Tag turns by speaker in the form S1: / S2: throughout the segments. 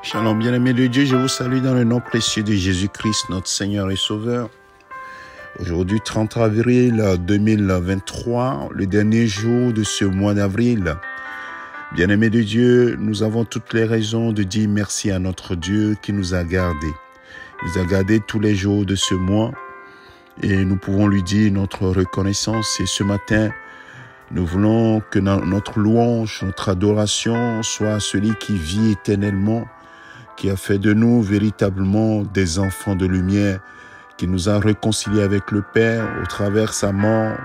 S1: Shalom, bien-aimés de Dieu, je vous salue dans le nom précieux de Jésus-Christ, notre Seigneur et Sauveur. Aujourd'hui, 30 avril 2023, le dernier jour de ce mois d'avril. Bien-aimés de Dieu, nous avons toutes les raisons de dire merci à notre Dieu qui nous a gardés. Il nous a gardés tous les jours de ce mois et nous pouvons lui dire notre reconnaissance. Et ce matin, nous voulons que notre louange, notre adoration soit à celui qui vit éternellement, qui a fait de nous véritablement des enfants de lumière, qui nous a réconciliés avec le Père au travers sa mort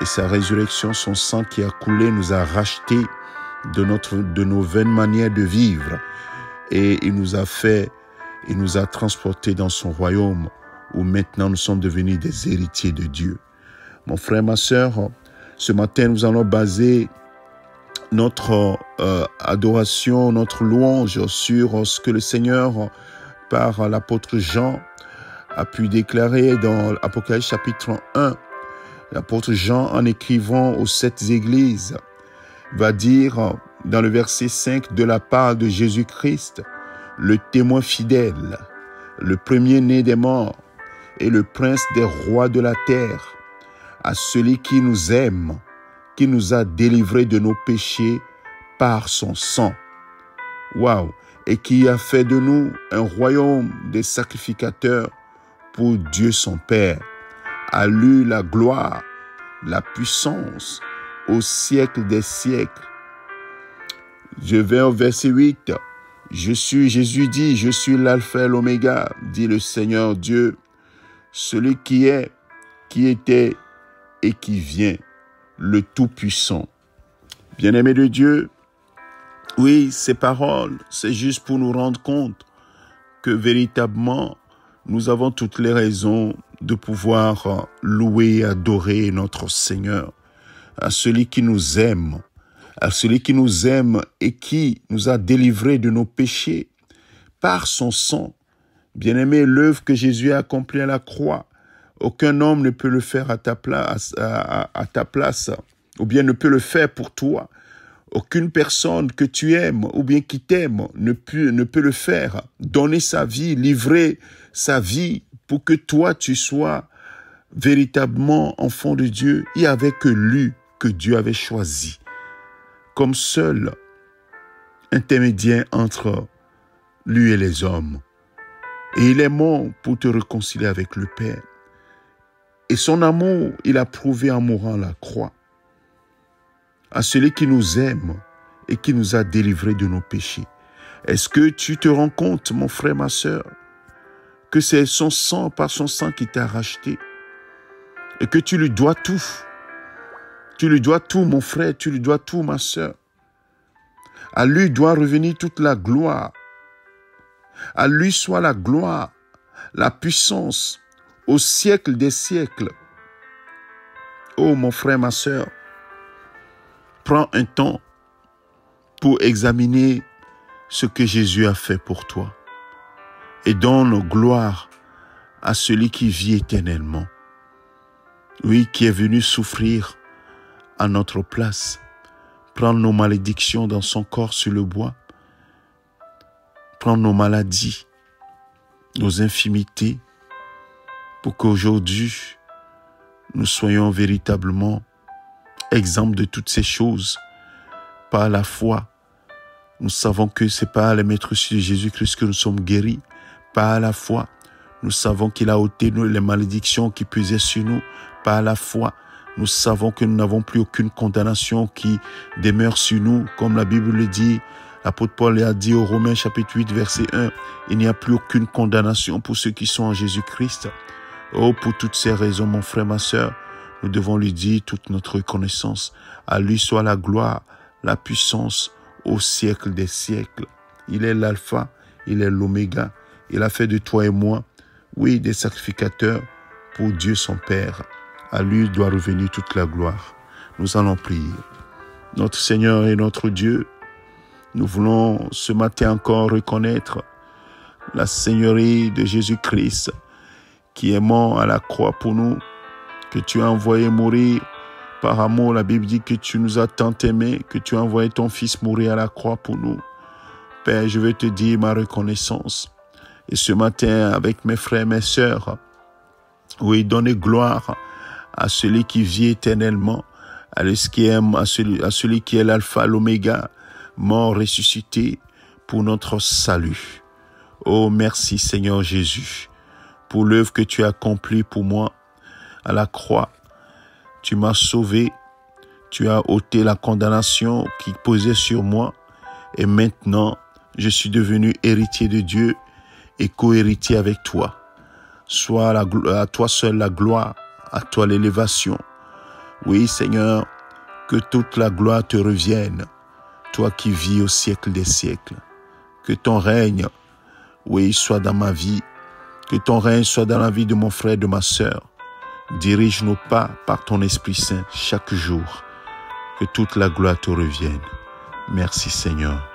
S1: et sa résurrection. Son sang qui a coulé nous a rachetés de nos vaines manières de vivre. Et il nous a transportés dans son royaume où maintenant nous sommes devenus des héritiers de Dieu. Mon frère, ma sœur, ce matin nous allons baser notre adoration, notre louange sur ce que le Seigneur, par l'apôtre Jean, a pu déclarer dans Apocalypse chapitre 1. L'apôtre Jean, en écrivant aux 7 églises, va dire dans le verset 5, de la part de Jésus-Christ, le témoin fidèle, le premier-né des morts et le prince des rois de la terre, à celui qui nous aime, qui nous a délivrés de nos péchés par son sang. Waouh! Et qui a fait de nous un royaume des sacrificateurs pour Dieu son Père. À lui la gloire, la puissance au siècle des siècles. Je vais au verset 8. Jésus dit, je suis l'alpha et l'oméga, dit le Seigneur Dieu, celui qui est, qui était et qui vient, le Tout-Puissant. Bien-aimés de Dieu, oui, ces paroles, c'est juste pour nous rendre compte que véritablement, nous avons toutes les raisons de pouvoir louer et adorer notre Seigneur, à celui qui nous aime, et qui nous a délivrés de nos péchés par son sang. Bien-aimé, l'œuvre que Jésus a accomplie à la croix, aucun homme ne peut le faire à ta place, ou bien ne peut le faire pour toi. Aucune personne que tu aimes ou bien qui t'aime ne peut le faire. Donner sa vie, livrer sa vie pour que toi tu sois véritablement enfant de Dieu. Il n'y avait que lui que Dieu avait choisi comme seul intermédiaire entre lui et les hommes. Et il est mort pour te réconcilier avec le Père. Et son amour, il a prouvé en mourant à la croix. À celui qui nous aime et qui nous a délivrés de nos péchés. Est-ce que tu te rends compte, mon frère, ma sœur, que c'est son sang, par son sang qui t'a racheté et que tu lui dois tout. Tu lui dois tout, mon frère, tu lui dois tout, ma sœur. À lui doit revenir toute la gloire. À lui soit la gloire, la puissance, au siècle des siècles. Oh, mon frère, ma sœur, prends un temps pour examiner ce que Jésus a fait pour toi et donne gloire à celui qui vit éternellement. Oui, qui est venu souffrir à notre place, prendre nos malédictions dans son corps sur le bois, prendre nos maladies, nos infimités, pour qu'aujourd'hui, nous soyons véritablement exemples de toutes ces choses. Par la foi, nous savons que c'est par les maîtresses de Jésus-Christ que nous sommes guéris. Par la foi, nous savons qu'il a ôté les malédictions qui pesaient sur nous. Par la foi, nous savons que nous n'avons plus aucune condamnation qui demeure sur nous. Comme la Bible le dit, l'apôtre Paul a dit aux Romains chapitre 8 verset 1, il n'y a plus aucune condamnation pour ceux qui sont en Jésus-Christ. Oh, pour toutes ces raisons, mon frère, ma sœur, nous devons lui dire toute notre reconnaissance. À lui soit la gloire, la puissance au siècle des siècles. Il est l'alpha, il est l'oméga. Il a fait de toi et moi, oui, des sacrificateurs pour Dieu son Père. À lui doit revenir toute la gloire. Nous allons prier. Notre Seigneur et notre Dieu, nous voulons ce matin encore reconnaître la Seigneurie de Jésus-Christ qui est mort à la croix pour nous, que tu as envoyé mourir par amour. La Bible dit que tu nous as tant aimés, que tu as envoyé ton Fils mourir à la croix pour nous, Père, je veux te dire ma reconnaissance. Et ce matin, avec mes frères et mes sœurs, oui, donner gloire à celui qui vit éternellement, à celui qui est l'alpha, l'oméga, mort, ressuscité, pour notre salut. Oh, merci Seigneur Jésus, pour l'œuvre que tu as accomplie pour moi à la croix. Tu m'as sauvé, tu as ôté la condamnation qui posait sur moi, et maintenant, je suis devenu héritier de Dieu et co-héritier avec toi. Sois à toi seul la gloire, à toi l'élévation. Oui, Seigneur, que toute la gloire te revienne, toi qui vis au siècle des siècles. Que ton règne, oui, soit dans ma vie, que ton règne soit dans la vie de mon frère et de ma sœur. Dirige nos pas par ton Esprit Saint chaque jour. Que toute la gloire te revienne. Merci Seigneur.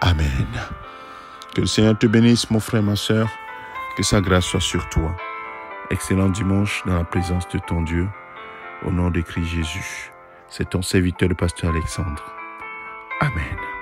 S1: Amen. Que le Seigneur te bénisse, mon frère, ma sœur. Que sa grâce soit sur toi. Excellent dimanche dans la présence de ton Dieu. Au nom de Christ Jésus. C'est ton serviteur, le pasteur Alexandre. Amen.